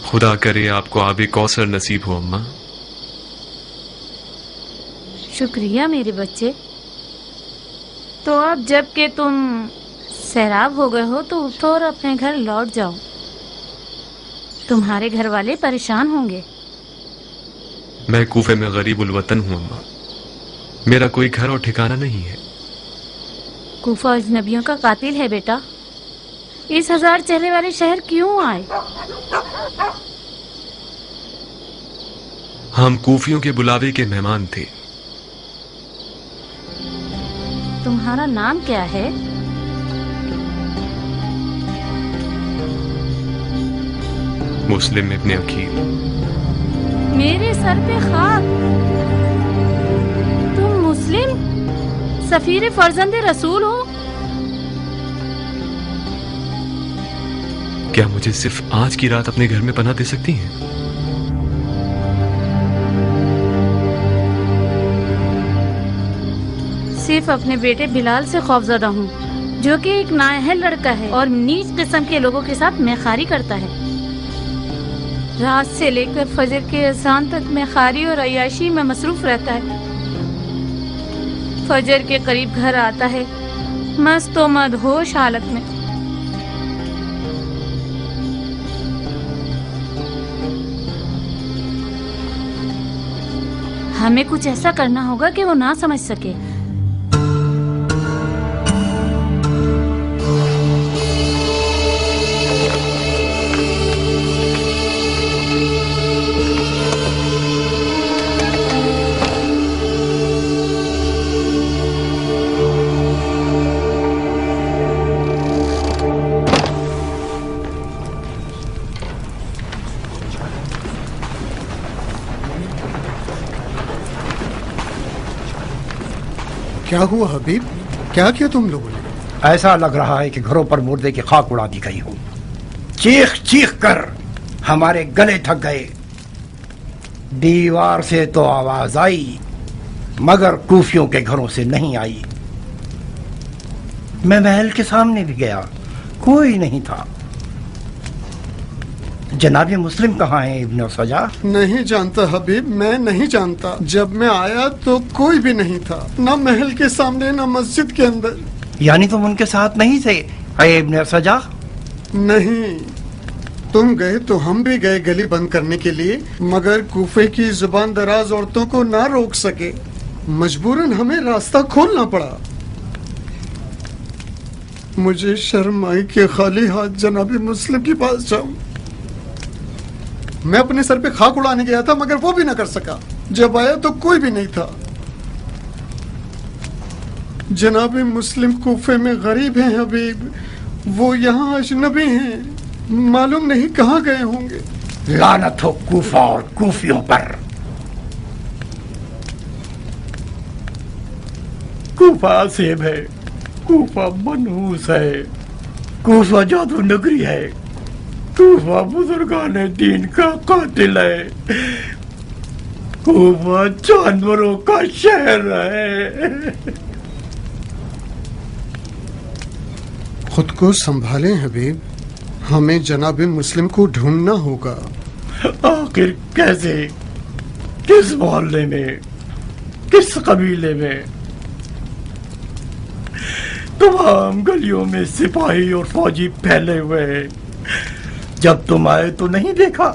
خدا کرے آپ کو آب کوثر نصیب ہو اماں۔ شکریہ میرے بچے۔ تو اب جب کہ تم سیراب ہو گئے ہو تو اٹھو اور اپنے گھر لوٹ جاؤ، تمہارے گھر والے پریشان ہوں گے۔ میں کوفے میں غریب الوطن ہوں اماں، میرا کوئی گھر اور ٹھکانہ نہیں ہے۔ کوفہ اجنبیوں کا قاتل ہے بیٹا، اس 1000 چہرے والے شہر کیوں آئے؟ ہم کوفیوں کے بلاوے کے مہمان تھے۔ تمہارا نام کیا ہے؟ مسلم ابن عقیل۔ میرے سر پہ خاک! تم مسلم سفیر فرزند رسول ہو؟ کیا مجھے صرف آج کی رات اپنے گھر میں پناہ دے سکتی ہیں؟ صرف اپنے بیٹے بلال سے خوفزدہ ہوں، جو کہ ایک نااہل لڑکا ہے اور نیچ قسم کے لوگوں کے ساتھ میخاری کرتا ہے۔ رات سے لے کر فجر کے اذان تک میخاری اور عیاشی میں مصروف رہتا ہے۔ فجر کے قریب گھر آتا ہے مست و مدہوش حالت میں۔ ہمیں کچھ ایسا کرنا ہوگا کہ وہ نہ سمجھ سکے۔ کیا ہوا حبیب؟ کیا کیا تم لوگوں نے؟ ایسا لگ رہا ہے کہ گھروں پر مردے کی خاک اڑا دی گئی ہو۔ چیخ چیخ کر ہمارے گلے تھک گئے۔ دیوار سے تو آواز آئی مگر کوفیوں کے گھروں سے نہیں آئی۔ میں محل کے سامنے بھی گیا، کوئی نہیں تھا۔ جناب مسلم کہاں ہیں ابن سجا؟ نہیں جانتا حبیب، میں نہیں جانتا۔ جب میں آیا تو کوئی بھی نہیں تھا، نہ محل کے سامنے نہ مسجد کے اندر۔ یعنی تم ان کے ساتھ نہیں تھے اے ابن سجا؟ نہیں، تم گئے تو ہم بھی گئے گلی بند کرنے کے لیے، مگر کوفے کی زبان دراز عورتوں کو نہ روک سکے، مجبوراً ہمیں راستہ کھولنا پڑا۔ مجھے شرم آئی کہ خالی ہاتھ جناب مسلم کے پاس جاؤں۔ میں اپنے سر پہ خاک اڑانے گیا تھا مگر وہ بھی نہ کر سکا۔ جب آیا تو کوئی بھی نہیں تھا۔ جناب مسلم کوفے میں غریب ہیں حبیب، وہ یہاں اجنبی ہیں، معلوم نہیں کہاں گئے ہوں گے۔ لعنت ہو کوفہ اور کوفیوں پر۔ کوفہ عصیب ہے، کوفہ منحوس ہے، کوفہ جادو نگری ہے، کوفہ بزرگان دین کا قاتل ہے، کوفہ جانوروں کا شہر ہے۔ خود کو سنبھالیں حبیب، ہمیں جناب مسلم کو ڈھونڈنا ہوگا۔ آخر کیسے؟ کس محلے میں؟ کس قبیلے میں؟ تمام گلیوں میں سپاہی اور فوجی پھیلے ہوئے ہیں، جب تم آئے تو نہیں دیکھا۔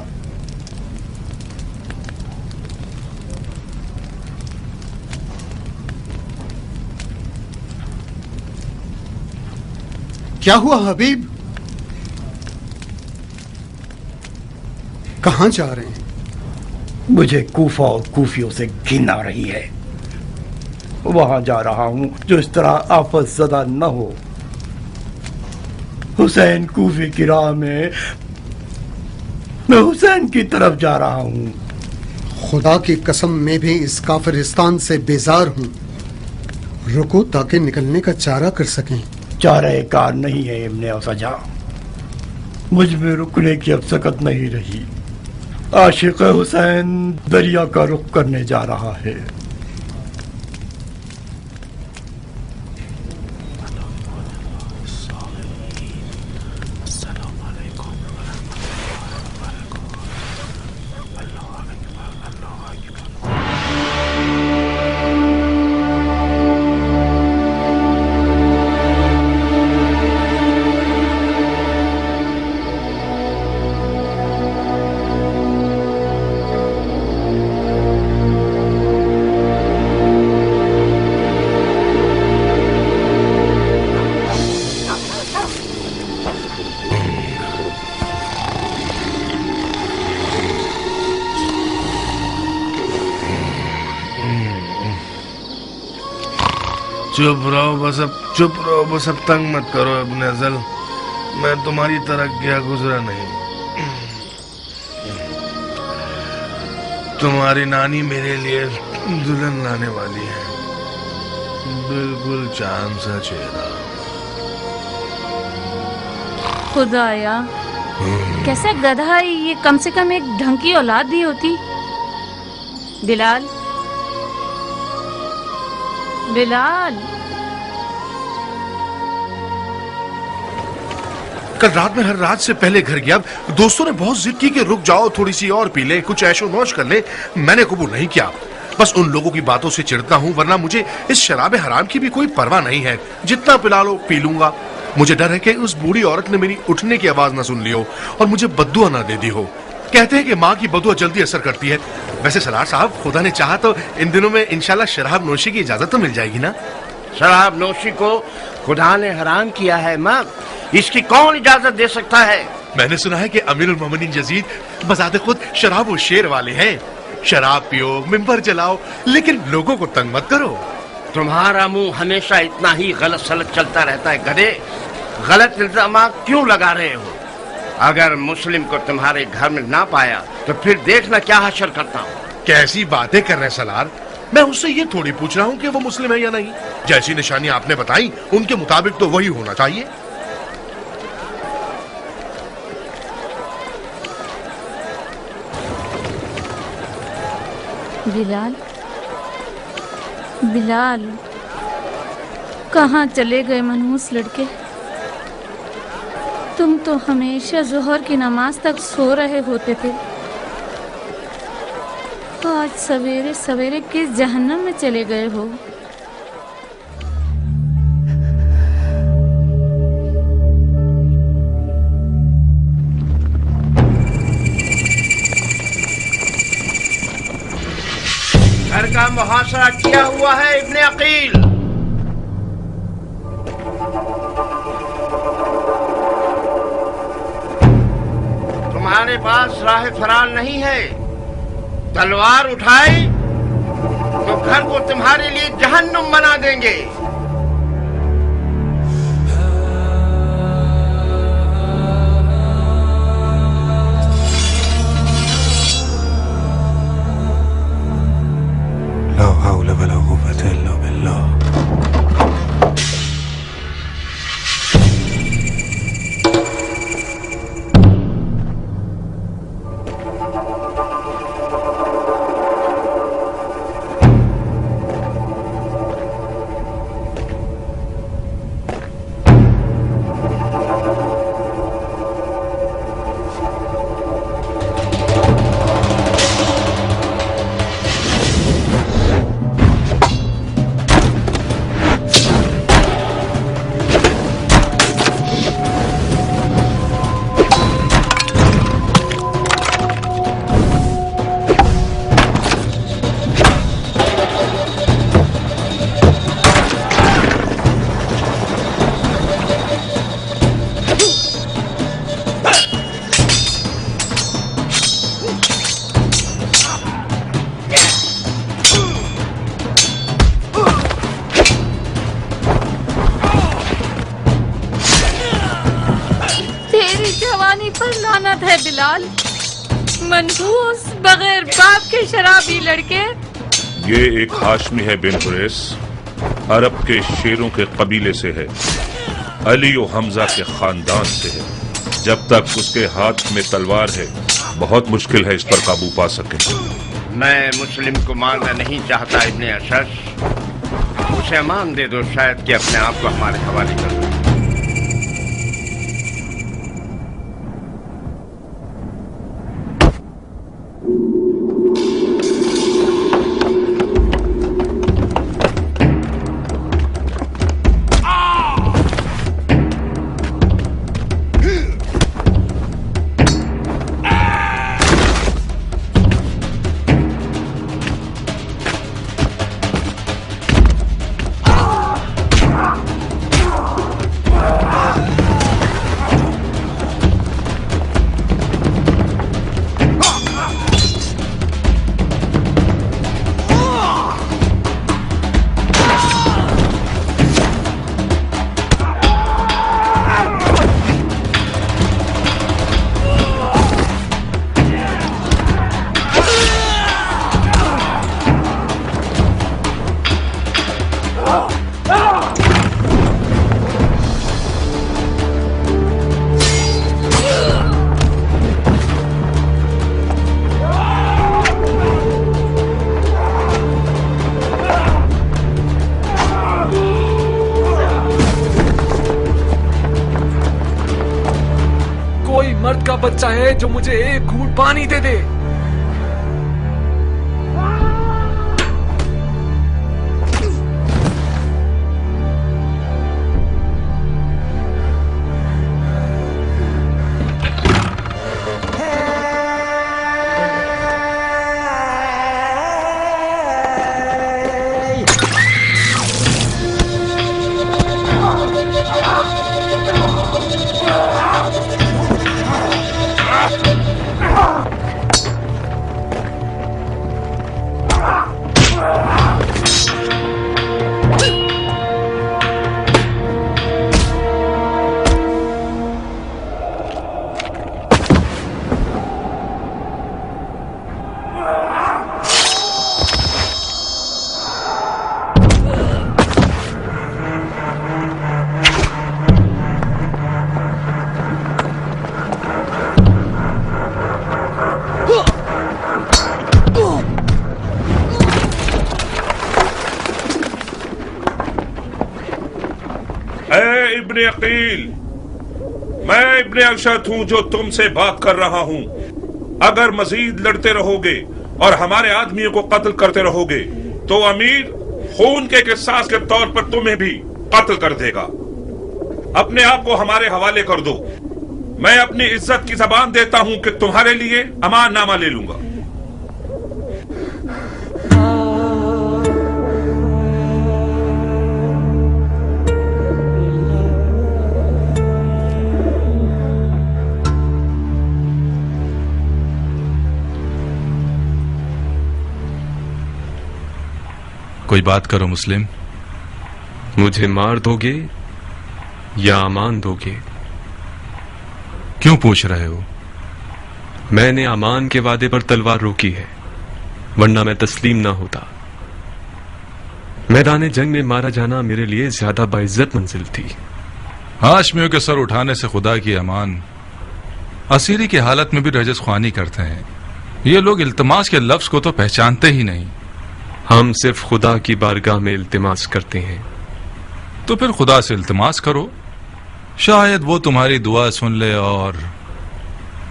کیا ہوا حبیب؟ کہاں جا رہے ہیں؟ مجھے کوفہ اور کوفیوں سے گھن آ رہی ہے، وہاں جا رہا ہوں جو اس طرح آفت زدہ نہ ہو۔ حسین کوفی کی راہ میں حسین کی طرف جا رہا ہوں۔ خدا کی قسم میں بھی اس کافرستان سے بیزار ہوں، رکو تاکہ نکلنے کا چارہ کر سکیں۔ چارہ کار نہیں ہے ابن سجا، مجھ میں رکنے کی اب سکت نہیں رہی۔ عاشق حسین دریا کا رخ کرنے جا رہا ہے۔ चुप रहो बस अब तंग मत करो अपने अजल। मैं तुम्हारी तरह गया गुजरा नहीं। तुम्हारी नानी मेरे लिए दुल्हन लाने वाली है, बिल्कुल चांद सा चेहरा। खुदाया, कैसा गधा है ये, कम से कम एक ढंग की औलाद भी होती। बिलाल, बिलाल। कल रात में हर रात से पहले घर गया। दोस्तों ने बहुत जिद की कि रुक जाओ, थोड़ी सी और पी ले, कुछ ऐशो मौज कर ले। मैंने कबूल नहीं किया। बस उन लोगों की बातों से चिढ़ता हूँ, वरना मुझे इस शराब हराम की भी कोई परवाह नहीं है। जितना पिला लो पी लूंगा। मुझे डर है कि उस बूढ़ी औरत ने मेरी उठने की आवाज ना सुन ली हो और मुझे बद्दुआ ना दे दी हो। कहते हैं कि माँ की बद्दुआ जल्दी असर करती है। वैसे सलार साहब, खुदा ने चाहा तो इन दिनों में इंशाल्लाह शराब नोशी की इजाजत तो मिल जाएगी ना? शराब नोशी को खुदा ने हराम किया है माँ, इसकी कौन इजाजत दे सकता है? मैंने सुना है कि अमीरुल मोमिनीन यजीद बजाते खुद शराब और शेर वाले हैं। शराब पियो, मिंबर जलाओ, लेकिन लोगों को तंग मत करो। तुम्हारा मुंह हमेशा इतना ही गलत सलत चलता रहता है गधे। गलत इल्जाम क्यों लगा रहे हो? अगर मुस्लिम को तुम्हारे घर में ना पाया तो फिर देखना क्या हशर करता हूँ। कैसी बातें कर रहे हैं सलार? मैं उससे ये थोड़ी पूछ रहा हूँ कि वो मुस्लिम है या नहीं। जैसी निशानी आपने बताई उनके मुताबिक तो वही होना चाहिए। बिलाल, बिलाल, कहाँ चले गए मनहूस लड़के? तुम तो हमेशा जोहर की नमाज तक सो रहे होते थे। आज सवेरे सवेरे किस जहन्नम में चले गए हो? घर का मुहासरा किया हुआ है इब्ने अकील। तुम्हारे पास राह फरार नहीं है। तलवार उठाई तो घर को तुम्हारे लिए जहन्नुम बना देंगे। ला हौला वला कुव्वता इल्ला बिल्लाह। पर लानत है बिलाल, मनहूस बगैर बाप के शराबी लड़के। ये एक हाशमी है बिन हुरैस, अरब के शेरों के कबीले से है, अली और हमजा के खानदान से है। जब तक उसके हाथ में तलवार है बहुत मुश्किल है इस पर काबू पा सके। मैं मुस्लिम को मारना नहीं चाहता इब्ने अशश, उसे अमान दे दो, शायद कि अपने आप को हमारे हवाले कर दो। बच्चा है जो मुझे एक घूंट पानी दे दे। इब्ने अकील, मैं इब्ने अशद हूं जो तुमसे बात कर रहा हूं। अगर मजीद लड़ते रहोगे और हमारे आदमियों को कत्ल करते रहोगे तो अमीर खून के किसास के तौर पर तुम्हें भी कत्ल कर देगा। अपने आप को हमारे हवाले कर दो। मैं अपनी इज्जत की जबान देता हूं कि तुम्हारे लिए अमाननामा ले लूंगा। कोई बात करो मुस्लिम। मुझे मार दोगे या अमान दोगे? क्यों पूछ रहे हो? मैंने अमान के वादे पर तलवार रोकी है, वरना मैं तस्लीम ना होता। मैदान जंग में मारा जाना मेरे लिए ज्यादा बाइज्जत मंजिल थी। हाशमियों के सर उठाने से खुदा की अमान। असीरी की हालत में भी रजस ख्वानी करते हैं। ये लोग इल्तमास के लफ्ज को तो पहचानते ही नहीं। हम सिर्फ खुदा की बारगाह में इल्तिमास करते हैं। तो फिर खुदा से इल्तिमास करो, शायद वो तुम्हारी दुआ सुन ले और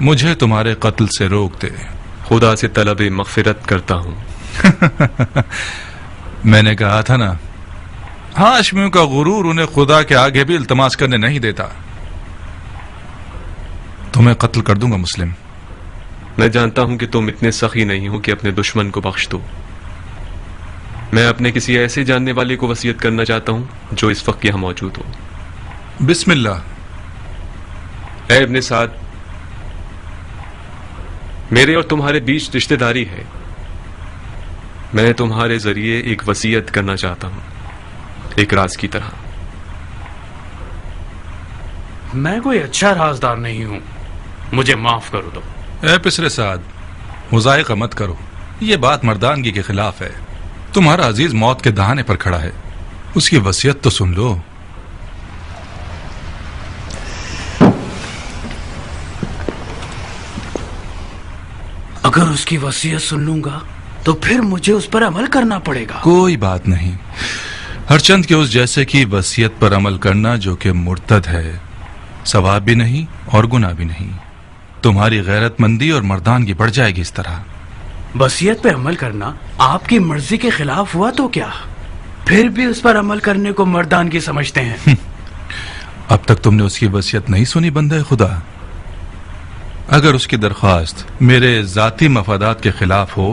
मुझे तुम्हारे कत्ल से रोक दे। खुदा से तलब मगफिरत करता हूं। मैंने कहा था ना, हाशमियों का गुरूर उन्हें खुदा के आगे भी इल्तिमास करने नहीं देता। तुम्हें कत्ल कर दूंगा मुस्लिम। मैं जानता हूं कि तुम इतने सखी नहीं हो कि अपने दुश्मन को बख्श दो। मैं अपने किसी ऐसे जानने वाले को वसीयत करना चाहता हूं जो इस वक्त यहां मौजूद हो। बिस्मिल्लाह। ऐ इब्ने साद, मेरे और तुम्हारे बीच रिश्तेदारी है। मैं तुम्हारे जरिए एक वसीयत करना चाहता हूं, एक राज की तरह। मैं कोई अच्छा राजदार नहीं हूं, मुझे माफ कर दो। ऐ पिसरे साद, मुजायका मत करो। ये बात मर्दानगी के खिलाफ है। तुम्हारा अजीज मौत के दहाने पर खड़ा है, उसकी वसीयत तो सुन लो। अगर उसकी वसीयत सुन लूंगा तो फिर मुझे उस पर अमल करना पड़ेगा। कोई बात नहीं। हरचंद के उस जैसे की वसीयत पर अमल करना जो कि मुर्तद है, सवाब भी नहीं और गुनाह भी नहीं। तुम्हारी गैरतमंदी और मर्दानगी बढ़ जाएगी इस तरह। वसीयत पे अमल करना आपकी मर्जी के खिलाफ हुआ तो क्या? फिर भी उस पर अमल करने को मर्दानगी समझते हैं। अब तक तुमने उसकी वसीयत नहीं सुनी बंदे खुदा। अगर उसकी दरख्वास्त मेरे जाती मफादात के खिलाफ हो,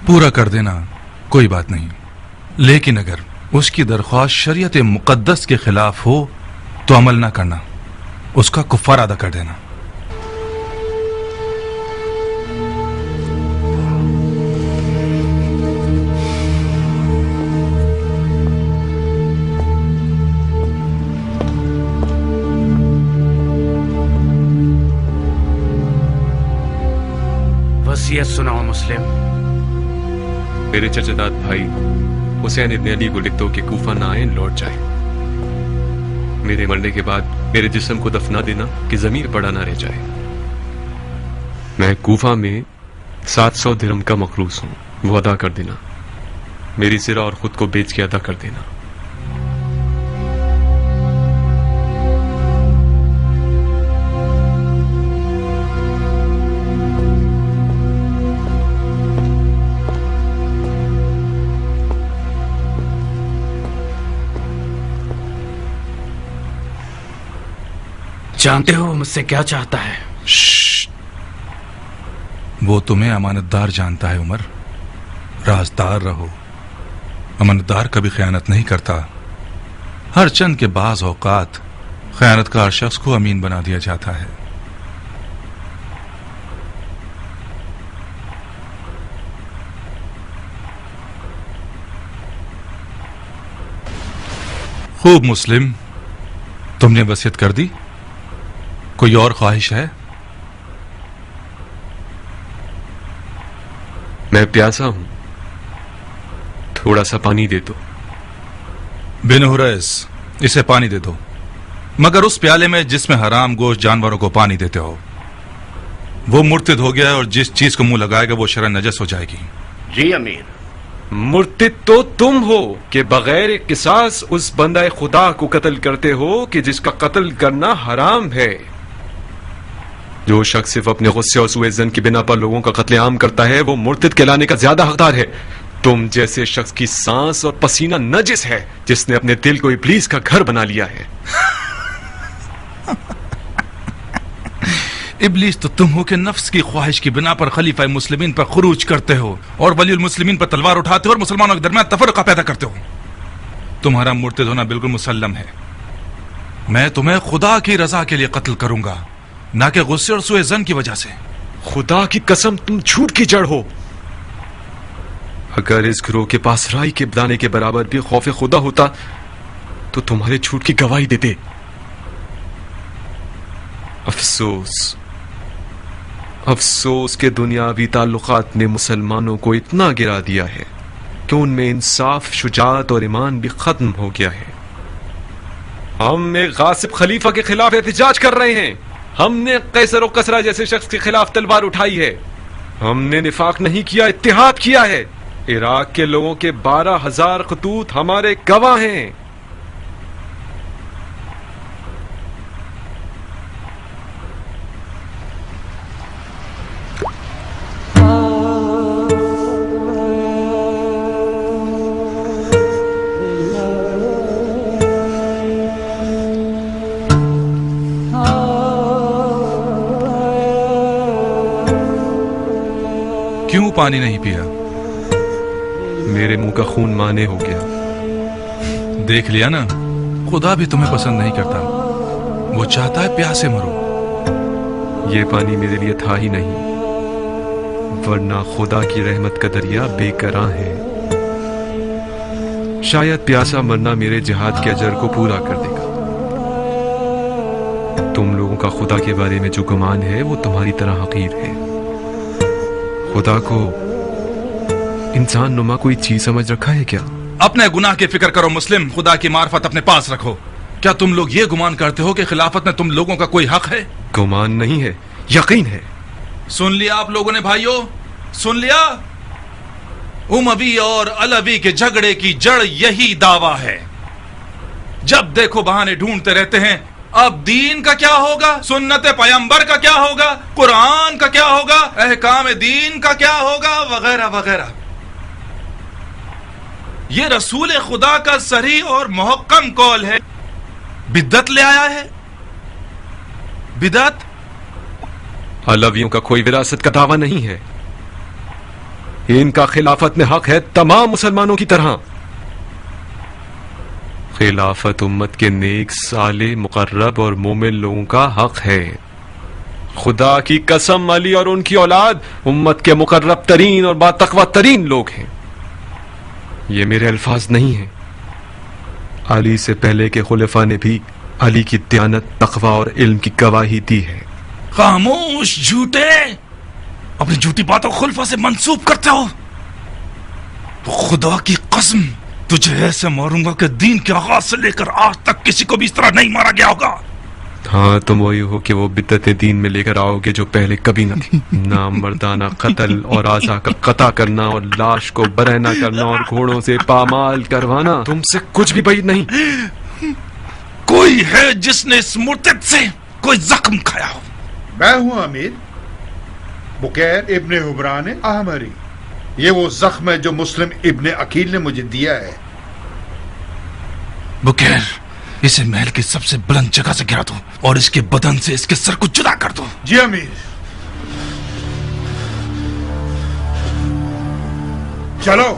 पूरा कर देना, कोई बात नहीं। लेकिन अगर उसकी दरख्वास्त शरीयत मुकद्दस के खिलाफ हो तो अमल ना करना, उसका कुफ्फार अदा कर देना। वसीयत सुनाओ मुस्लिम। मेरे चचेदाद भाई हुसैन इब्ने अली को लिख दो कि कूफा ना आए, लौट जाए। मेरे मरने के बाद मेरे जिस्म को दफना देना कि जमीर पड़ा ना रह जाए। मैं कूफा में 700 दिरहम का मखरूस हूं, वो अदा कर देना। मेरी सिरा और खुद को बेच के अदा कर देना। जानते हो मुझसे क्या चाहता है? श्श्श। वो तुम्हें अमानतदार जानता है उमर। राजदार रहो। अमानतदार कभी खयानत नहीं करता। हर चंद के बाज औकात खयानतकार शख्स को अमीन बना दिया जाता है। खूब मुस्लिम, तुमने वसीयत कर दी? कोई और ख्वाहिश है? मैं प्यासा हूं, थोड़ा सा पानी दे दो। बिन हुरैस, इसे पानी दे दो, मगर उस प्याले में जिसमें हराम गोश्त जानवरों को पानी देते हो। वो मुर्तिद हो गया है और जिस चीज को मुंह लगाएगा वो शरअन नजस हो जाएगी। जी अमीर। मुर्तिद तो तुम हो कि बगैर किसास उस बंदा खुदा को कत्ल करते हो कि जिसका कत्ल करना हराम है। जो शख्स सिर्फ अपने गुस्से और सूए ज़न की बिना पर लोगों का कत्लेआम करता है वो मुर्तिद कहलाने का ज्यादा हकदार है। तुम जैसे शख्स की सांस और पसीना नजिस है जिसने अपने दिल को इब्लीस का घर बना लिया है। इब्लीस तो तुम हो कि नफ्स की ख्वाहिश की बिना पर खलीफा मुस्लिमीन पर खुरूज करते हो और वलीउल मुस्लिमीन पर तलवार उठाते हो और मुसलमानों के दरमियान तफर्रुका पैदा करते हो। तुम्हारा मुर्तिद होना बिल्कुल मुसल्लम है। मैं तुम्हें खुदा की रजा के लिए कत्ल करूंगा, ना कि गुस्से और सूए ज़न की वजह से। खुदा की कसम, तुम झूठ की जड़ हो। अगर इस गिरोह के पास राई के दाने के बराबर भी खौफ खुदा होता तो तुम्हारे झूठ की गवाही देते। अफसोस, अफसोस के दुनियावी ताल्लुकात ने मुसलमानों को इतना गिरा दिया है कि उनमें इंसाफ, शुजाअत और ईमान भी खत्म हो गया है। हम एक गासिब खलीफा के खिलाफ एहतिजाज कर रहे हैं। हमने कैसर और कसरा जैसे शख्स के खिलाफ तलवार उठाई है। हमने निफाक नहीं किया, इत्तिहाद किया है। इराक के लोगों के 12,000 खतूत हमारे गवाह हैं। क्यों पानी नहीं पिया? मेरे मुंह का खून माने हो गया। देख लिया ना, खुदा भी तुम्हें पसंद नहीं करता। वो चाहता है प्यासे मरो। ये पानी मेरे लिए था ही नहीं, वरना खुदा की रहमत का दरिया बेकरां है। शायद प्यासा मरना मेरे जिहाद के अजर को पूरा कर देगा। तुम लोगों का खुदा के बारे में जो गुमान है वो तुम्हारी तरह हकीर है। खुदा को इंसान नुमा कोई चीज समझ रखा है क्या? अपने गुनाह की फिक्र करो मुस्लिम, खुदा की मार्फत अपने पास रखो। क्या तुम लोग ये गुमान करते हो कि खिलाफत में तुम लोगों का कोई हक है? गुमान नहीं है, यकीन है। सुन लिया आप लोगों ने भाइयों, सुन लिया? उमवी और अलवी के झगड़े की जड़ यही दावा है। जब देखो बहाने ढूंढते रहते हैं। अब दीन का क्या होगा, सुन्नत पैगंबर का क्या होगा, कुरान का क्या होगा, अहकाम दीन का क्या होगा, वगैरह वगैरह। ये रसूल खुदा का सही और मुहक्कम कौल है। बिदअत ले आया है। बिदअत अलवियों का कोई विरासत का दावा नहीं है। इनका खिलाफत में हक है तमाम मुसलमानों की तरह। खिलाफत उम्मत के नेक, साले, मुकर्रब और मोमिन लोगों का हक है। खुदा की कसम, अली और उनकी औलाद उम्मत के मुकर्रब तरीन और बातकवा तरीन लोग हैं। ये मेरे अल्फाज नहीं हैं। अली से पहले के खुलफा ने भी अली की दयानत, तकवा और इल्म की गवाही दी है। खामोश झूठे, अपनी झूठी बातों को खुलफा से मंसूब करते हो। तो खुदा की कसम, तुझे ऐसे मारूंगा कि दीन के आगाज से लेकर आज तक किसी को भी इस तरह नहीं मारा गया होगा। हाँ, तुम वही हो कि वो बिद्दत दीन में लेकर आओगे जो पहले कभी न थी। नामर्दाना कत्ल और आज़ा का कता करना और लाश को बरहना करना और घोड़ों से पामाल करवाना तुमसे कुछ भी بعید नहीं। कोई है जिसने इस मुर्तद से कोई जख्म खाया हो? मैं हूं अमीर, बुकैर इब्ने हुबरान अहमरी। ये वो जख्म है जो मुस्लिम इब्ने अकील ने मुझे दिया है। बुकैर اسے محل کی سب سے بلند جگہ سے گرا دوں اور اس کے بدن سے اس کے سر کو جدا کر دوں. جی امیر. چلو.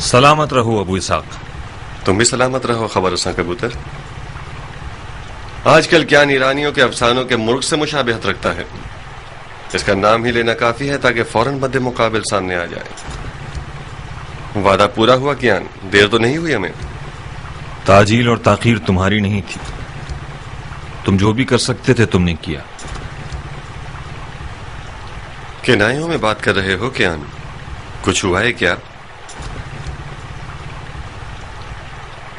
سلامت رہو ابو اسحاق. تم بھی سلامت رہو خبر رساں کبوتر. آج کل کیا ایرانیوں کے افسانوں کے مرغ سے مشابہت رکھتا ہے. اس کا نام ہی لینا کافی ہے تاکہ فوراً مد مقابل سامنے آ جائے. وعدہ پورا ہوا کیان؟ دیر تو نہیں ہوئی ہمیں. تاجیل اور تاخیر تمہاری نہیں تھی. تم جو بھی کر سکتے تھے تم نے کیا. کنایوں میں بات کر رہے ہو کیان؟ کچھ ہوا ہے کیا؟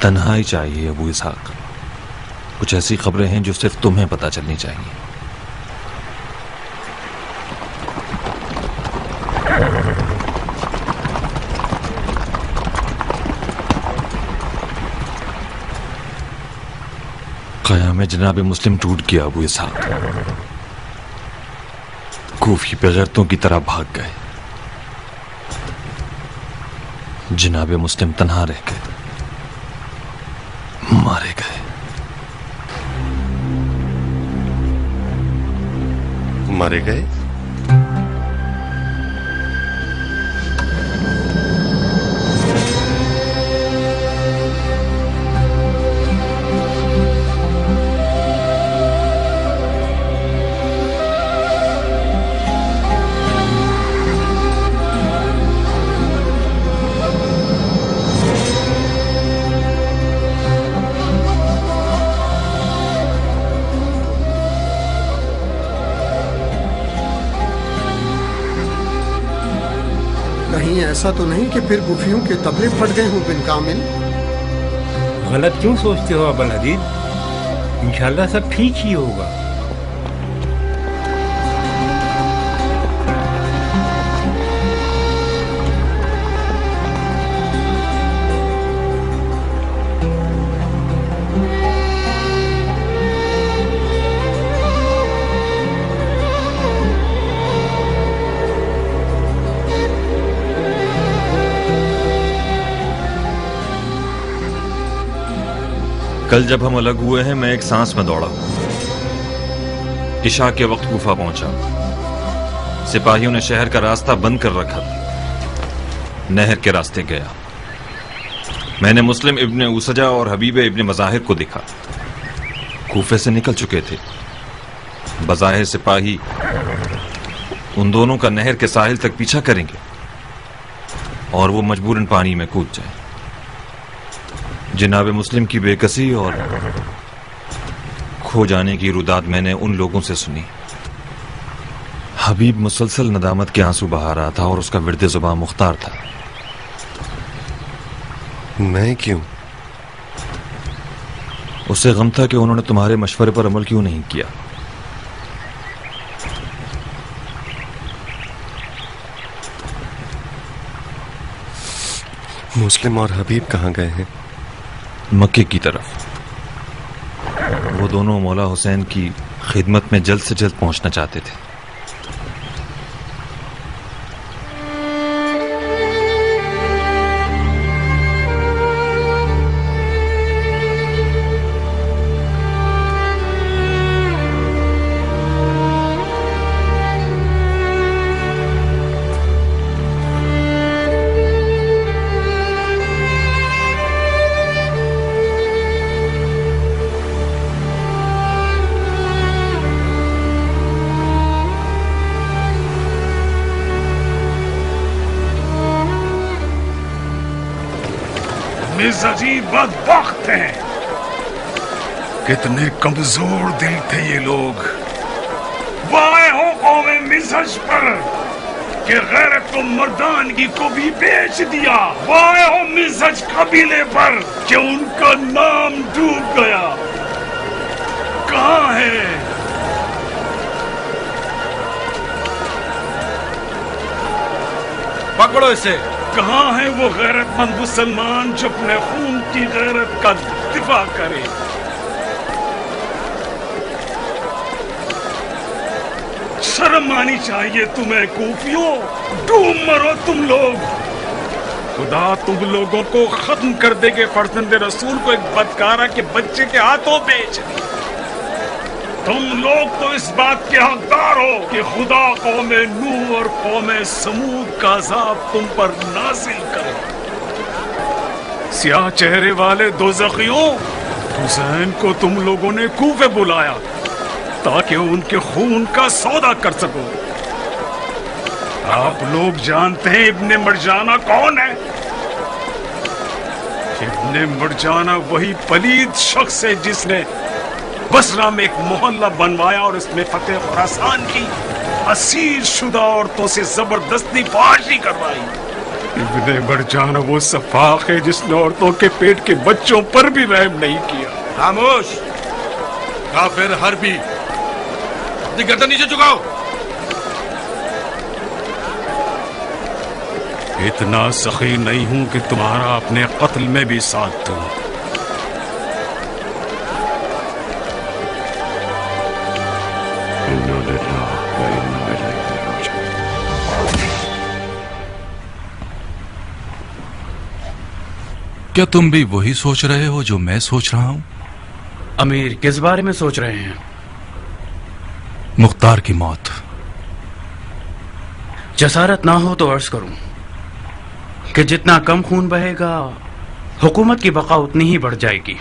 تنہائی چاہیے ابو اسحاق. کچھ ایسی خبریں ہیں جو صرف تمہیں پتہ چلنی چاہیے. قیام جناب مسلم ٹوٹ گیا ابو اسحاق. کوفی بغیرتوں کی طرح بھاگ گئے. جناب مسلم تنہا رہ گئے، مارے گئے. مارے گئے؟ ایسا تو نہیں کہ پھر گفیوں کے تبلے پھٹ گئے ہوں بن کامل؟ غلط کیوں سوچتے ہو ابا الحدید؟ انشاءاللہ سب ٹھیک ہی ہوگا. کل جب ہم الگ ہوئے ہیں میں ایک سانس میں دوڑا ہوں. عشاء کے وقت کوفہ پہنچا. سپاہیوں نے شہر کا راستہ بند کر رکھا تھا. نہر کے راستے گیا. میں نے مسلم ابن اوسجہ اور حبیب ابن مظاہر کو دیکھا. کوفے سے نکل چکے تھے. بظاہر سپاہی ان دونوں کا نہر کے ساحل تک پیچھا کریں گے اور وہ مجبوراً پانی میں کود جائیں. جناب مسلم کی بے کسی اور کھو جانے کی روداد میں نے ان لوگوں سے سنی. حبیب مسلسل ندامت کے آنسو بہا رہا تھا اور اس کا ورد زباں مختار تھا. میں کیوں؟ اسے غم تھا کہ انہوں نے تمہارے مشورے پر عمل کیوں نہیں کیا. مسلم اور حبیب کہاں گئے ہیں؟ مکے کی طرف. وہ دونوں مولا حسین کی خدمت میں جلد سے جلد پہنچنا چاہتے تھے. عجیب بدبخت ہیں. کتنے کمزور دل تھے یہ لوگ. وائے ہو قوم مزہج پر کہ غیرت و مردانگی کو بھی بیچ دیا. وائے ہو مزہج قبیلے پر کہ ان کا نام ڈوب گیا. کہاں ہے پکڑو اسے. کہاں ہے وہ غیرت مند مسلمان جو اپنے خون کی غیرت کا دفاع کرے؟ شرم آنی چاہیے تمہیں کوفیوں. ڈوب مرو تم لوگ. خدا تم لوگوں کو ختم کر دے گے. فرزند رسول کو ایک بدکارہ کے بچے کے ہاتھوں بیچ دی. تم لوگ تو اس بات کے حقدار ہو کہ خدا قوم نوح اور قوم سمود کا عذاب تم پر نازل کرے. سیاہ چہرے والے دوزخیوں، حسین کو تم لوگوں نے کوفے بلایا تاکہ ان کے خون کا سودا کر سکو. آپ لوگ جانتے ہیں ابن مرجانہ کون ہے؟ ابن مرجانہ وہی پلید شخص ہے جس نے بصرہ میں ایک محلہ بنوایا اور اس میں فتح خراسان کی اسیر شدہ عورتوں سے زبردستی فحاشی کروائی. ابن مرجانہ وہ سفاق ہے جس نے عورتوں کے پیٹ کے بچوں پر بھی رحم نہیں کیا. خاموش کافر حربی، اپنی گردن نیچے جھکاؤ. اتنا سخی نہیں ہوں کہ تمہارا اپنے قتل میں بھی ساتھ دوں. کیا تم بھی وہی سوچ رہے ہو جو میں سوچ رہا ہوں؟ امیر کس بارے میں سوچ رہے ہیں؟ مختار کی موت. جسارت نہ ہو تو عرض کروں کہ جتنا کم خون بہے گا حکومت کی بقا اتنی ہی بڑھ جائے گی.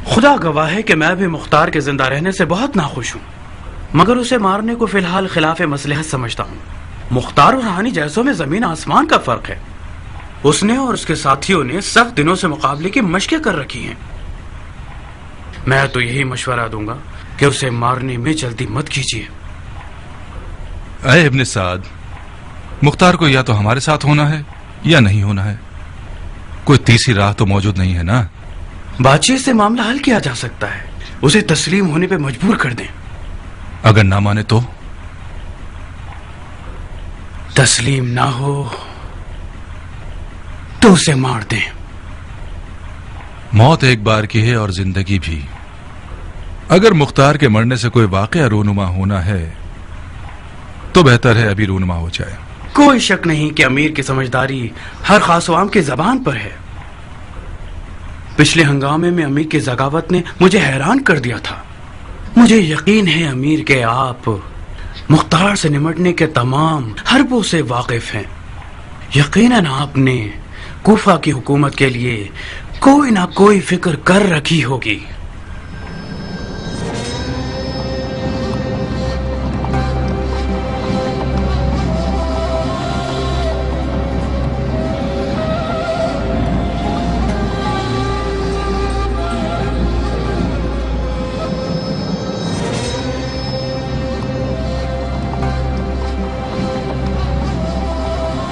خدا گواہ ہے کہ میں بھی مختار کے زندہ رہنے سے بہت ناخوش ہوں، مگر اسے مارنے کو فی الحال خلاف مصلحت سمجھتا ہوں. مختار اور ہانی جیسوں میں زمین آسمان کا فرق ہے. اس نے اور اس کے ساتھیوں نے سخت دنوں سے مقابلے کی مشقیں کر رکھی ہیں. میں تو یہی مشورہ دوں گا کہ اسے مارنے میں جلدی مت کیجیے. اے ابن سعد، مختار کو یا تو ہمارے ساتھ ہونا ہے یا نہیں ہونا ہے. کوئی تیسری راہ تو موجود نہیں ہے نا؟ بات چیت سے معاملہ حل کیا جا سکتا ہے. اسے تسلیم ہونے پہ مجبور کر دیں. اگر نہ مانے تو؟ تسلیم نہ ہو تو اسے مار دیں. موت ایک بار کی ہے اور زندگی بھی. اگر مختار کے مرنے سے کوئی واقعہ رونما ہونا ہے تو بہتر ہے ابھی رونما ہو جائے. کوئی شک نہیں کہ امیر کی سمجھداری ہر خاص و عام کی زبان پر ہے. पिछले हंगामे में अमीर की ज़गावत ने मुझे हैरान कर दिया था। मुझे यकीन है अमीर के आप मुख्तार से निमटने के तमाम हरबों से वाकिफ हैं। यकीनन आपने कूफा की हुकूमत के लिए कोई ना कोई फिक्र कर रखी होगी।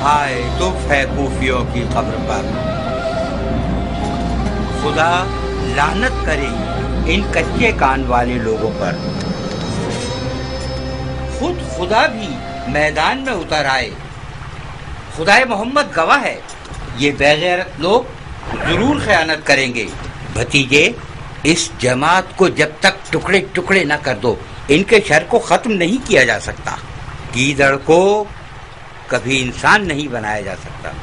हाय दुख है कूफियों की कब्र पर, खुदा लानत करे इन कच्चे कान वाले लोगों पर। खुद खुदा भी मैदान में उतर आए। खुदाए मोहम्मद गवाह है, ये बेगैरत लोग जरूर खयानत करेंगे। भतीजे, इस जमात को जब तक टुकड़े टुकड़े न कर दो, इनके शर को खत्म नहीं किया जा सकता। गीदड़ को कभी इंसान नहीं बनाया जा सकता।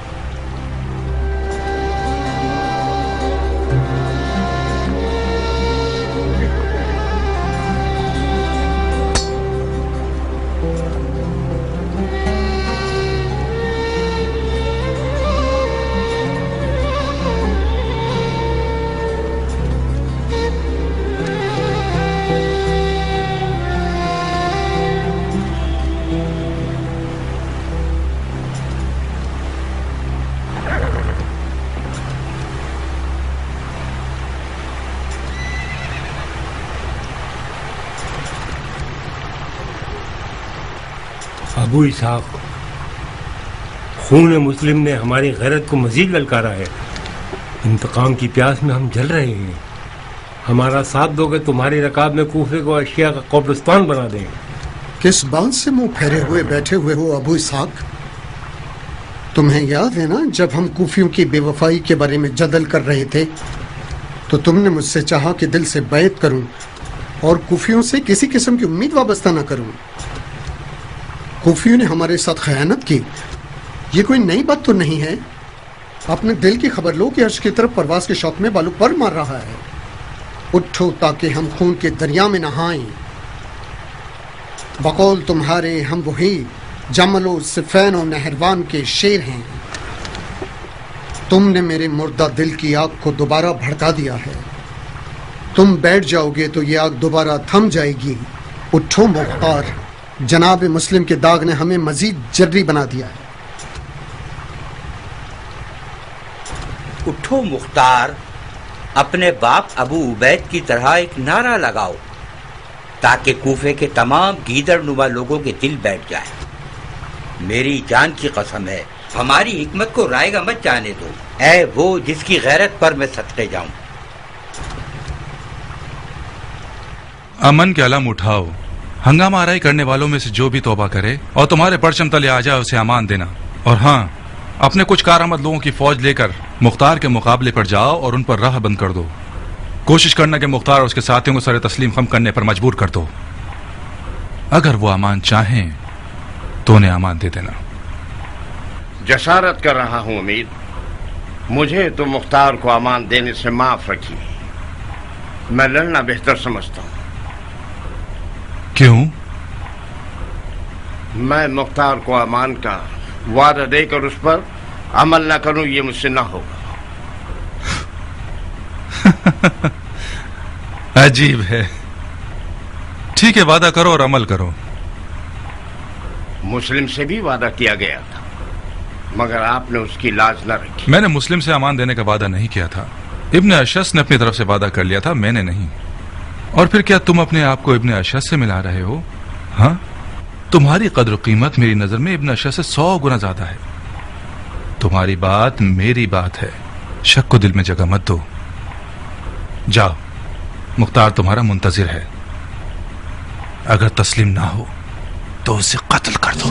अबू इसहाक, खून मुस्लिम ने हमारी गैरत को मजीद ललकारा है। इंतकाम की प्यास में हम जल रहे हैं। हमारा साथ दोगे तुम्हारी रकाब में कूफे को अशिया का कब्रिस्तान बना देंगे। किस बात से मुंह फेरे हुए बैठे हुए हो अबू इसहाक? तुम्हें याद है ना, जब हम कूफियों की बेवफाई के बारे में जदल कर रहे थे तो तुमने मुझसे चाहा कि दिल से बैत करूं और कूफियों से किसी किस्म की उम्मीद वाबस्ता न करूं। कूफियों ने हमारे साथ खयानत की, ये कोई नई बात तो नहीं है। अपने दिल की खबर लो कि अर्श की तरफ परवाज के शौक में बालू पर मार रहा है। उठो ताकि हम खून के दरिया में नहाएं। बकौल तुम्हारे हम वही जमलो सिफैन और नहरवान के शेर हैं। तुमने मेरे मुर्दा दिल की आग को दोबारा भड़का दिया है। तुम बैठ जाओगे तो ये आग दोबारा थम जाएगी। उठो मुख्तार, जनाब मुस्लिम के दाग ने हमें मजीद जर्री बना दिया है। उठो मुख्तार, अपने बाप अबू उबैद की तरह एक नारा लगाओ ताकि कूफे के तमाम गीदड़ नुमा लोगों के दिल बैठ जाए। मेरी जान की कसम है, हमारी हिकमत को रायगा मत जाने दो। ऐ वो जिसकी गैरत पर मैं सदके जाऊं। अमन के अलम उठाओ। हंगामा आराई करने वालों में से जो भी तौबा करे और तुम्हारे परचम तले आ जाए उसे अमान देना। और हाँ, अपने कुछ कारआमद लोगों की फौज लेकर मुख्तार के मुकाबले पर जाओ और उन पर राह बंद कर दो। कोशिश करना कि मुख्तार और उसके साथियों को सर तस्लीम खम करने पर मजबूर कर दो। अगर वो अमान चाहें तो उन्हें अमान दे देना। जसारत कर रहा हूं अमीर, मुझे तो मुख्तार को अमान देने से माफ रखिए। मैं लड़ना बेहतर समझता हूं। क्यों? मैं मुख्तार को अमान का वादा देकर उस पर अमल न करूं, ये मुझसे ना होगा। अजीब है। ठीक है, वादा करो और अमल करो। मुस्लिम से भी वादा किया गया था, मगर आपने उसकी लाज न रखी। मैंने मुस्लिम से अमान देने का वादा नहीं किया था। इब्ने अशस ने अपनी तरफ से वादा कर लिया था, मैंने नहीं। और फिर क्या तुम अपने आप को इब्ने अशस से मिला रहे हो? हाँ, तुम्हारी कद्र कीमत मेरी नजर में इब्ने अशस से 100 गुना ज्यादा है। तुम्हारी बात मेरी बात है, शक को दिल में जगह मत दो। जाओ, मुख्तार तुम्हारा मुंतजिर है। अगर तस्लीम ना हो तो उसे कत्ल कर दो।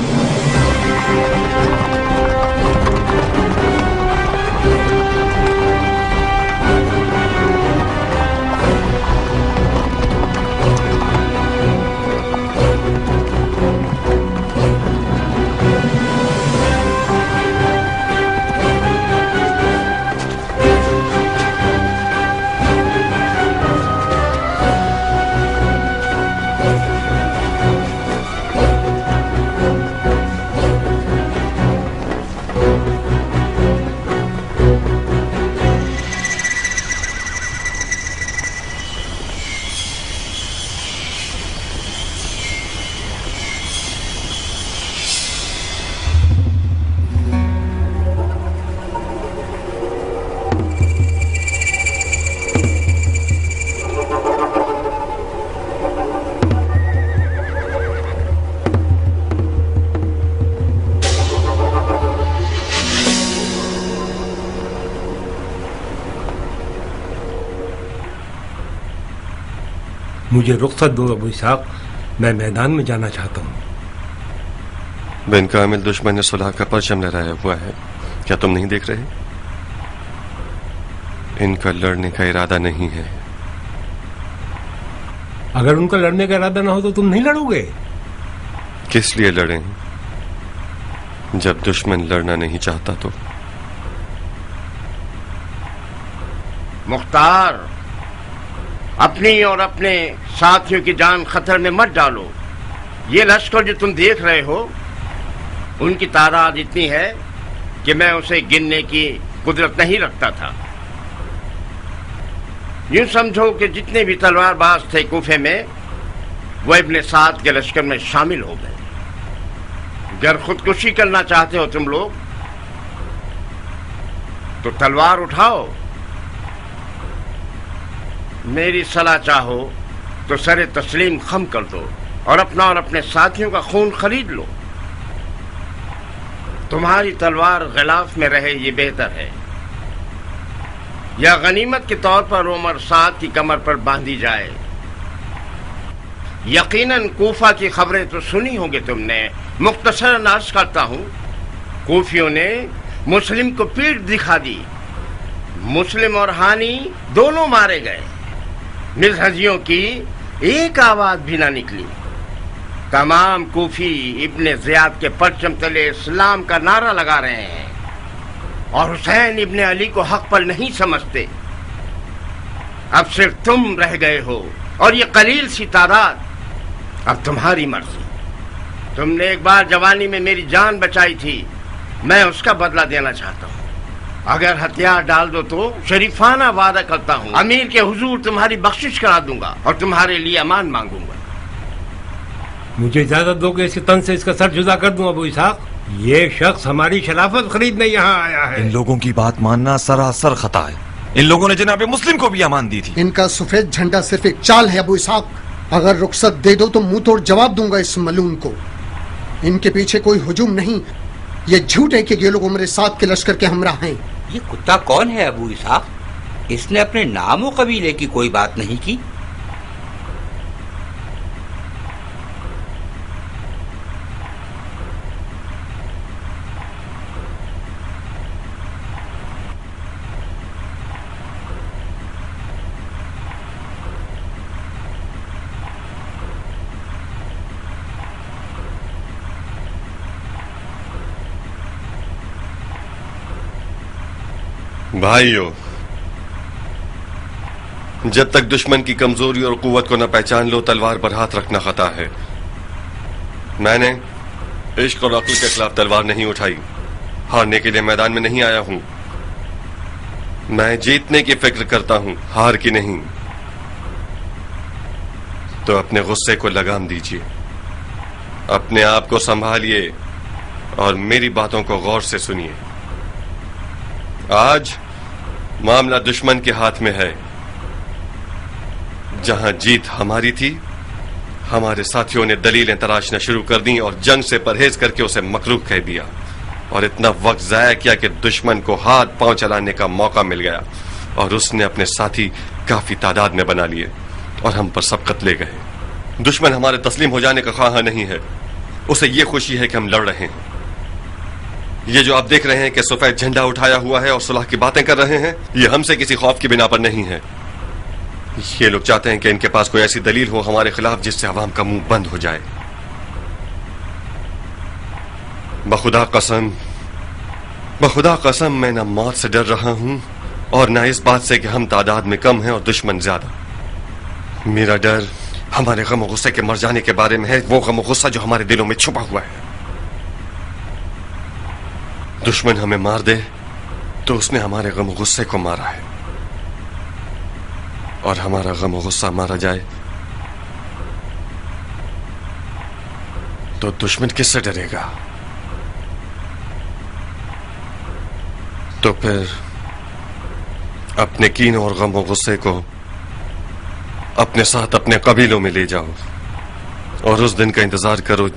मुझे रुख्सत दो अबू इसहाक, मैं मैदान में जाना चाहता हूँ। बिन कामिल दुश्मन ने सुलह का परचम लहराया हुआ है, क्या तुम नहीं देख रहे? इनका लड़ने का इरादा नहीं है। अगर उनका लड़ने का इरादा ना हो तो तुम नहीं लड़ोगे? किस लिए लड़ें जब दुश्मन लड़ना नहीं चाहता तो? मुख्तार, अपनी और अपने साथियों की जान खतरे में मत डालो। ये लश्कर जो तुम देख रहे हो, उनकी तादाद इतनी है कि मैं उसे गिनने की कुदरत नहीं रखता था। यूं समझो कि जितने भी तलवारबाज थे कूफे में, वो इब्ने साद के लश्कर में शामिल हो गए। अगर खुदकुशी करना चाहते हो तुम लोग तो तलवार उठाओ, मेरी सलाह चाहो तो सरे तस्लीम खम कर दो और अपना और अपने साथियों का खून खरीद लो। तुम्हारी तलवार गिलाफ में रहे ये बेहतर है, या गनीमत के तौर पर उमर साद की कमर पर बांधी जाए। यकीनन कूफा की खबरें तो सुनी होंगी तुमने। मुख्तसरन अर्ज करता हूं, कूफियों ने मुस्लिम को पीठ दिखा दी। मुस्लिम और हानी दोनों मारे गए। मिज़हजियों की एक आवाज भी ना निकली। तमाम कूफी इब्ने ज़ियाद के परचम तले इस्लाम का नारा लगा रहे हैं और हुसैन इब्ने अली को हक पर नहीं समझते। अब सिर्फ तुम रह गए हो और ये कलील सी तादाद। अब तुम्हारी मर्जी। तुमने एक बार जवानी में मेरी जान बचाई थी, मैं उसका बदला देना चाहता हूँ। अगर हथियार डाल दो तो शरीफाना वादा करता हूँ, अमीर के हुजूर तुम्हारी बख्शिश करा दूंगा और तुम्हारे लिए अमान मांगूंगा। मुझे इजाजत दो कि इसके तन से इसका सर जुदा कर दूं अबू इसहाक। ये शख्स हमारी शराफत खरीदने यहाँ आया है। इन लोगों की बात मानना सरासर खता है। इन लोगों ने जनाब मुस्लिम को भी अमान दी थी। इनका सफेद झंडा सिर्फ एक चाल है अबू इसहाक। अगर रुखसत दे दो तो मुंह तोड़ जवाब दूंगा इस मलून को। इनके पीछे कोई हुजूम नहीं, ये झूठ है कि ये लोग उमर साद के लश्कर के हमरा हैं। ये कुत्ता कौन है अबू इसहाक? इसने अपने नाम और कबीले की कोई बात नहीं की। भाइयों, जब तक दुश्मन की कमजोरी और कुव्वत को न पहचान लो, तलवार पर हाथ रखना खता है। मैंने इश्क और अक्ल के खिलाफ तलवार नहीं उठाई। हारने के लिए मैदान में नहीं आया हूं। मैं जीतने की फिक्र करता हूं, हार की नहीं। तो अपने गुस्से को लगाम दीजिए, अपने आप को संभालिए और मेरी बातों को गौर से सुनिए। आज मामला दुश्मन के हाथ में है। जहां जीत हमारी थी, हमारे साथियों ने दलीलें तराशना शुरू कर दी और जंग से परहेज करके उसे मकरूह कह दिया और इतना वक्त जाया किया कि दुश्मन को हाथ पांव चलाने का मौका मिल गया और उसने अपने साथी काफी तादाद में बना लिए और हम पर सबकत ले गए। दुश्मन हमारे तस्लीम हो जाने का ख्वाह नहीं है, उसे ये खुशी है कि हम लड़ रहे हैं। ये जो आप देख रहे हैं कि सफेद झंडा उठाया हुआ है और सुलह की बातें कर रहे हैं, ये हमसे किसी खौफ की बिना पर नहीं है। ये लोग चाहते हैं कि इनके पास कोई ऐसी दलील हो हमारे खिलाफ जिससे अवाम का मुंह बंद हो जाए। बखुदा कसम मैं न मौत से डर रहा हूं और न इस बात से कि हम तादाद में कम हैं और दुश्मन ज्यादा। मेरा डर हमारे गम और गुस्से के मर जाने के बारे में है, वो गम और गुस्सा जो हमारे दिलों में छुपा हुआ है। दुश्मन हमें मार दे तो उसने हमारे गम और गुस्से को मारा है, और हमारा गम और गुस्सा मारा जाए तो दुश्मन किससे डरेगा? तो फिर अपने कीन और गम और गुस्से को अपने साथ अपने कबीलों में ले जाओ और उस दिन का इंतजार करो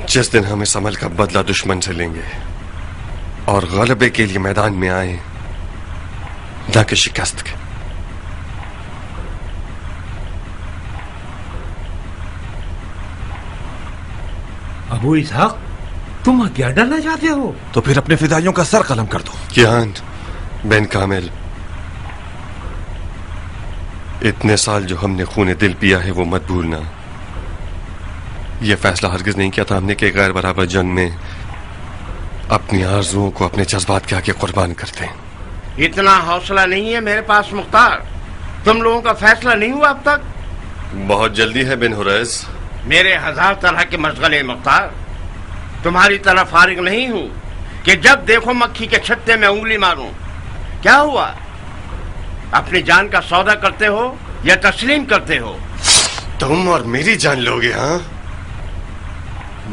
जिस दिन हम इस अमल का बदला दुश्मन से लेंगे और गलबे के लिए मैदान में आए, न कि शिकस्त के। ابو اسحاق تم ہتھیار ڈالنا چاہتے ہو؟ تو پھر اپنے فدائیوں کا سر قلم کر دو. کیان بن کامل، اتنے سال جو ہم نے خون دل پیا ہے وہ مت بھولنا. یہ فیصلہ ہرگز نہیں کیا تھا ہم نے کہ غیر برابر جنگ میں اپنی آرزوؤں کو اپنے جذبات کے آگے قربان کرتے ہیں. اتنا حوصلہ نہیں ہے میرے پاس مختار. تم لوگوں کا فیصلہ نہیں ہوا اب تک؟ بہت جلدی ہے بن حریث. میرے ہزار طرح کے مشغلے مختار. تمہاری طرح فارغ نہیں ہوں کہ جب دیکھو مکھی کے چھتے میں انگلی ماروں. کیا ہوا؟ اپنی جان کا سودا کرتے ہو یا تسلیم کرتے ہو؟ تم اور میری جان لوگے؟ ہاں،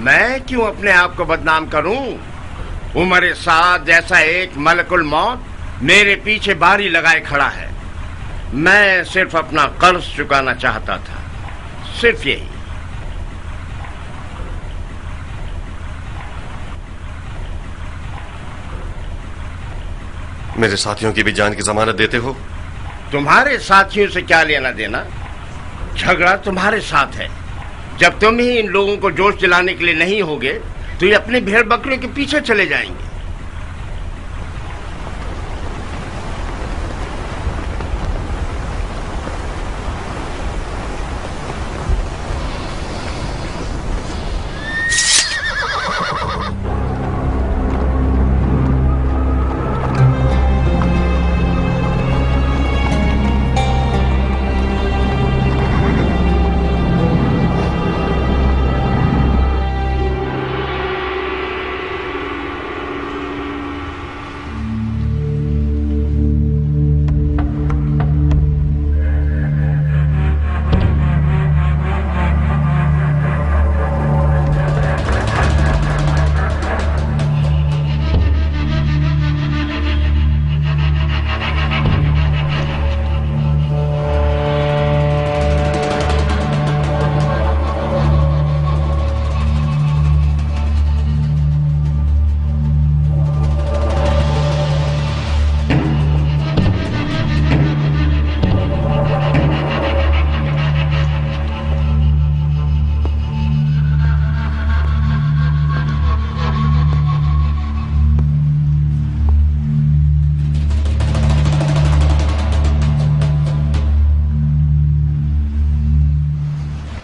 میں کیوں اپنے آپ کو بدنام کروں؟ عمر سعد جیسا ایک ملک الموت میرے پیچھے باری لگائے کھڑا ہے. میں صرف اپنا قرض چکانا چاہتا تھا، صرف یہی. میرے ساتھیوں کی بھی جان کی ضمانت دیتے ہو؟ تمہارے ساتھیوں سے کیا لینا دینا؟ جھگڑا تمہارے ساتھ ہے. جب تم ہی ان لوگوں کو جوش دلانے کے لیے نہیں ہوگے تو یہ اپنے بھیڑ بکریوں کے پیچھے چلے جائیں گے.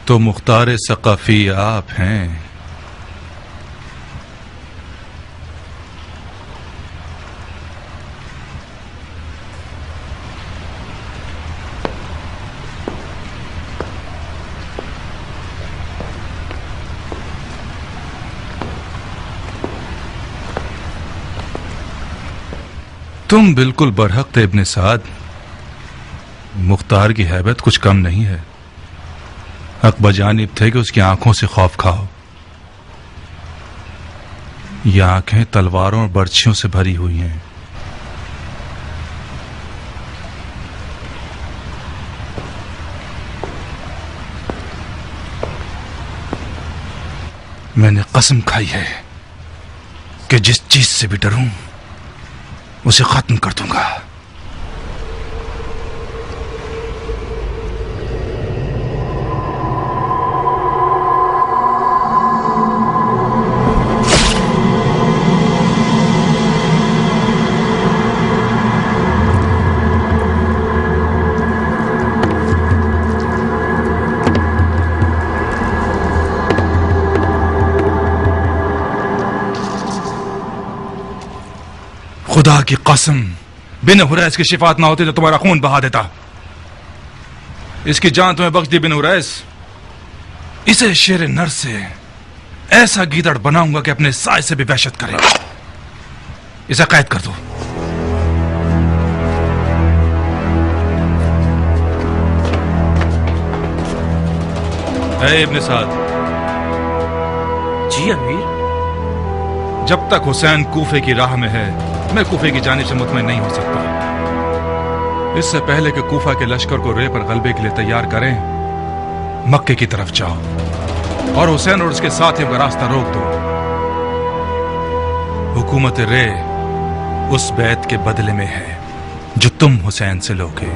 تو مختار ثقافی آپ ہیں؟ تم بالکل برحق تھے ابن سعد. مختار کی ہیبت کچھ کم نہیں ہے. حق بجانب تھے کہ اس کی آنکھوں سے خوف کھاؤ. یہ آنکھیں تلواروں اور برچھیوں سے بھری ہوئی ہیں. میں نے قسم کھائی ہے کہ جس چیز سے بھی ڈروں اسے ختم کر دوں گا. خدا کی قسم بن حریث کی شفاعت نہ ہوتی تو تمہارا خون بہا دیتا. اس کی جان تمہیں بخش دی بن حریث. اسے شیر نر سے ایسا گیدڑ بناؤں گا کہ اپنے سائے سے بھی وحشت کرے. اسے قید کر دو. اے ابن سعد. جی امیر. جب تک حسین کوفے کی راہ میں ہے میں کوفے کی جانب سے مطمئن نہیں ہو سکتا. اس سے پہلے کہ کوفہ کے لشکر کو رے پر غلبے کے لیے تیار کریں مکے کی طرف جاؤ اور حسین اور اس کے ساتھیوں کا راستہ روک دو. حکومت رے اس بیعت کے بدلے میں ہے جو تم حسین سے لوگے.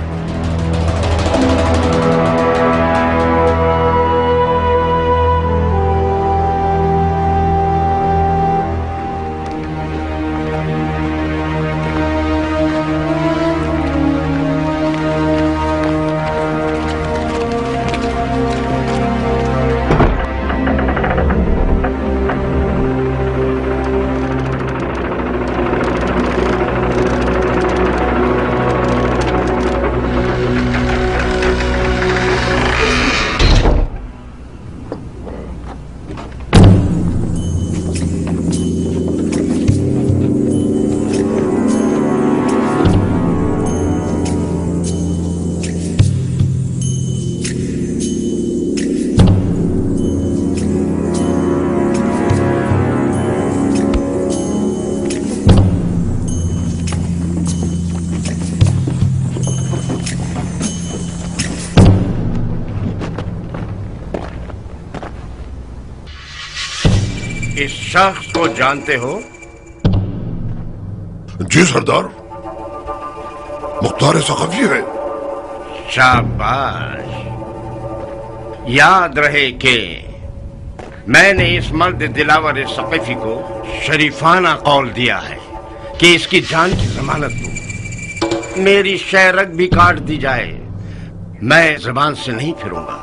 इस शख्स को जानते हो? जी सरदार, मुख्तार सखफी है। शाबाश। याद रहे कि मैंने इस मर्द दिलावर सखफी को शरीफाना कौल दिया है कि इसकी जान की जमानत दूं। मेरी शहरग भी काट दी जाए, मैं जुबान से नहीं फिरूंगा।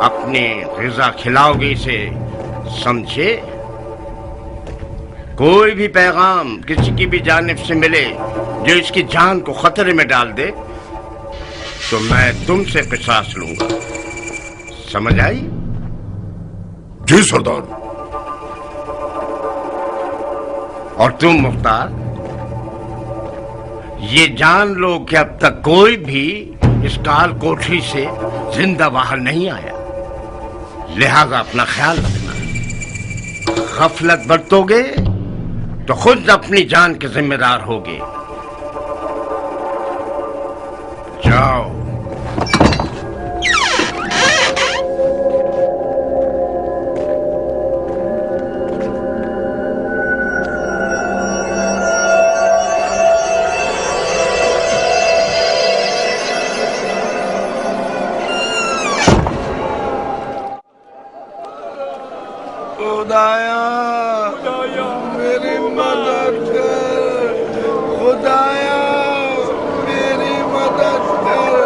अपनी ग़िज़ा खिलाओगे इसे, समझे? कोई भी पैगाम किसी की भी जानिब से मिले जो इसकी जान को खतरे में डाल दे तो मैं तुमसे क़िसास लूंगा। समझ आई? जी सरदार। और तुम मुख्तार, ये जान लो कि अब तक कोई भी इस काल कोठरी से जिंदा बाहर नहीं आया, लिहाजा अपना ख्याल रखना। गफलत बरतोगे तो खुद अपनी जान के जिम्मेदार होगे। जाओ। खुदाया मेरी मदद कर, खुदाया मेरी मदद कर।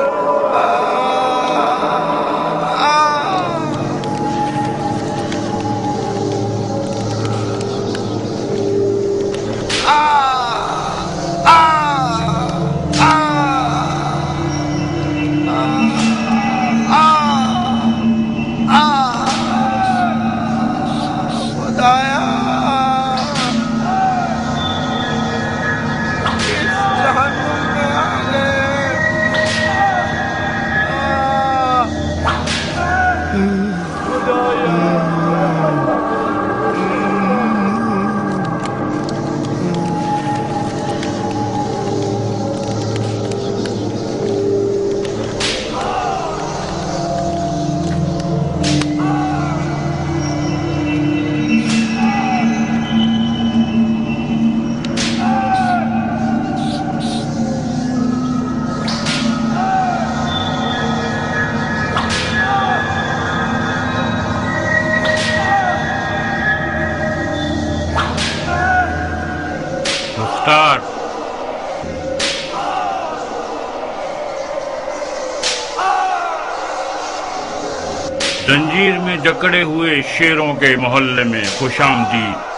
जंजीर में जकड़े हुए शेरों के मोहल्ले में खुशामदीद।